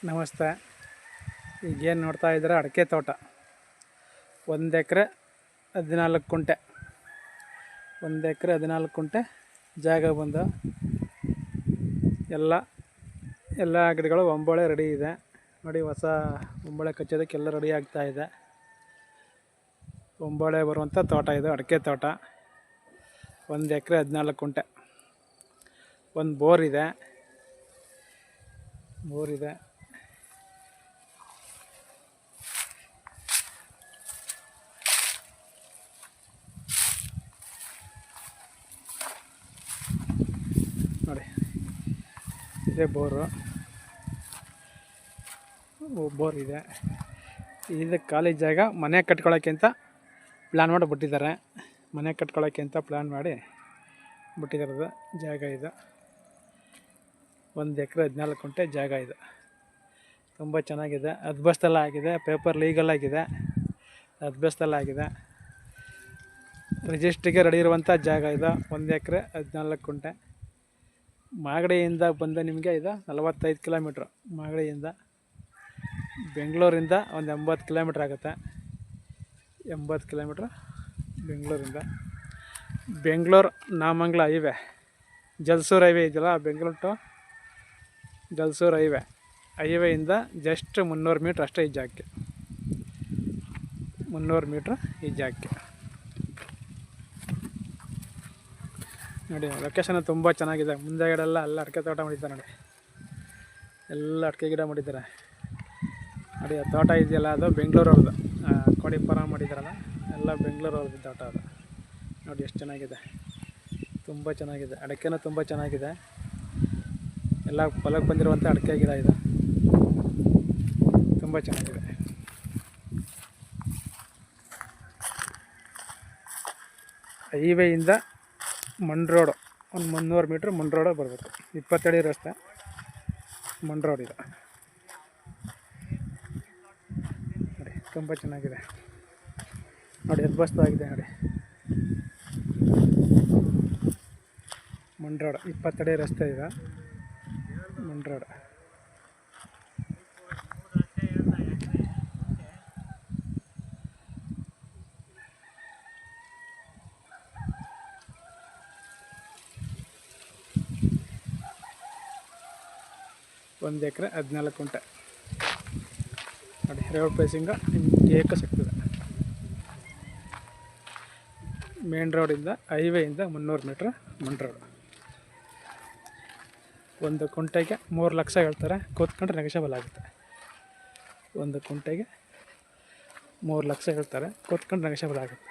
ನಮಸ್ತೆ. ಈಗೇನು ನೋಡ್ತಾ ಇದ್ದಾರೆ ಅಡಿಕೆ ತೋಟ. 1 ಎಕರೆ 14 ಕುಂಟೆ 1 ಎಕರೆ 14 ಕುಂಟೆ ಜಾಗ ಬಂದು ಎಲ್ಲ ಗಿಡಗಳು ಒಂಬಳೆ ರೆಡಿ ಇದೆ ನೋಡಿ. ಹೊಸ ಒಂಬಳೆ ಕಚ್ಚೋದಕ್ಕೆಲ್ಲ ರೆಡಿ ಆಗ್ತಾ ಇದೆ. ಒಂಬಳೆ ಬರುವಂಥ ತೋಟ ಇದು, ಅಡಿಕೆ ತೋಟ. 1 ಎಕರೆ 14 ಕುಂಟೆ. ಒಂದು ಬೋರ್ ಇದೆ. ನೋಡಿ, ಇದೇ ಬೋರ್ ಇದೆ. ಇದು ಖಾಲಿ ಜಾಗ ಮನೆ ಕಟ್ಕೊಳ್ಳೋಕ್ಕೆ ಅಂತ ಪ್ಲ್ಯಾನ್ ಮಾಡಿ ಬಿಟ್ಟಿದ್ದಾರೆ. ಜಾಗ ಇದು 1 ಎಕರೆ 14 ಕುಂಟೆ ಜಾಗ ಇದು. ತುಂಬ ಚೆನ್ನಾಗಿದೆ. ಅದ್ಬಸ್ತಲ್ಲ ಆಗಿದೆ, ಪೇಪರ್ ಲೀಗಲ್ ಆಗಿದೆ, ಅದ್ಬಸ್ತಲ್ಲ ಆಗಿದೆ. ರಿಜಿಸ್ಟ್ರಿಗೆ ರೆಡಿ ಇರುವಂಥ ಜಾಗ ಇದು. 1 ಎಕರೆ 14 ಕುಂಟೆ. ಮಾಗಡಿಯಿಂದ ಬಂದು ನಿಮಗೆ ಇದು 45 ಕಿಲೋಮೀಟ್ರ್. ಮಾಗಡಿಯಿಂದ ಬೆಂಗಳೂರಿಂದ ಒಂದು 80 ಕಿಲೋಮೀಟ್ರ್ ಆಗುತ್ತೆ. 80 ಕಿಲೋಮೀಟ್ರ್ ಬೆಂಗಳೂರಿಂದ. ಬೆಂಗಳೂರು ನಾಮಂಗಲ ಹೈವೇ, ಜಲ್ಸೂರು ಹೈವೇ ಇದೆಯಲ್ಲ, ಬೆಂಗಳೂರು ಟು ಜಲ್ಸೂರು ಹೈವೇಯಿಂದ ಜಸ್ಟ್ 300 ಮೀಟ್ರ್ ಅಷ್ಟೇ ಈ ಜಾಗಕ್ಕೆ. 300 ಮೀಟ್ರ್ ಈ ಜಾಗಕ್ಕೆ. ನೋಡಿ, ಲೊಕೇಶನ್ ತುಂಬ ಚೆನ್ನಾಗಿದೆ. ಮುಂದೆಗಡೆ ಎಲ್ಲ ಅಡಿಕೆ ತೋಟ ಮಾಡಿದ್ದಾರೆ ನೋಡಿ. ಎಲ್ಲ ಅಡಿಕೆ ಗಿಡ ಮಾಡಿದ್ದಾರೆ ನೋಡಿ. ಆ ತೋಟ ಇದೆಯಲ್ಲ, ಅದು ಬೆಂಗಳೂರವ್ರದ್ದು. ಕೋಳಿ ಫಾರಂ ಮಾಡಿದ್ದಾರಲ್ಲ, ಎಲ್ಲ ಬೆಂಗಳೂರವ್ರದ್ದು ತೋಟ ಅದು. ನೋಡಿ ಎಷ್ಟು ಚೆನ್ನಾಗಿದೆ, ತುಂಬ ಚೆನ್ನಾಗಿದೆ. ಅಡಿಕೆನೂ ತುಂಬ ಚೆನ್ನಾಗಿದೆ. ಎಲ್ಲ ಹೊಲಕ್ಕೆ ಬಂದಿರುವಂಥ ಅಡಿಕೆ ಗಿಡ ಇದು, ತುಂಬ ಚೆನ್ನಾಗಿದೆ. ಹೈವೇಯಿಂದ ಮಣ್ ರೋಡು ಒಂದು 300 ಮೀಟ್ರ್ ಮಣ್ ರೋಡ್ ಬರಬೇಕು. 20 ಅಡಿ ರಸ್ತೆ, ಮಣ್ ರೋಡ್ ಇದು ನೋಡಿ. ತುಂಬ ಚೆನ್ನಾಗಿದೆ ನೋಡಿ, ಅದ್ಭುತವಾಗಿದೆ ನೋಡಿ. ಮಣ್ ರೋಡ್ 20 ಅಡಿ ರಸ್ತೆ ಇದೆ, ಮಣ್ ರೋಡ್. ಒಂದು ಎಕರೆ 14 ಕುಂಟೆ ನೋಡಿ. ರೋಡ್ ಪ್ಲೇಸಿಂಗ ಏಕ ಸಿಗ್ತದೆ. ಮೇನ್ ರೋಡಿಂದ ಹೈವೇಯಿಂದ 300 ಮೀಟ್ರ್ ಮಣ್ ರೋಡ್. 1 ಕುಂಟೆಗೆ 3 ಲಕ್ಷ ಹೇಳ್ತಾರೆ. ಕೂತ್ಕೊಂಡ್ರೆ ನೆಗೋಷಿಯಬಲ್ ಆಗುತ್ತೆ. 1 ಕುಂಟೆಗೆ 3 ಲಕ್ಷ ಹೇಳ್ತಾರೆ. ಕೂತ್ಕೊಂಡ್ರೆ ನೆಗೋಷಿಯಬಲ್ ಆಗುತ್ತೆ.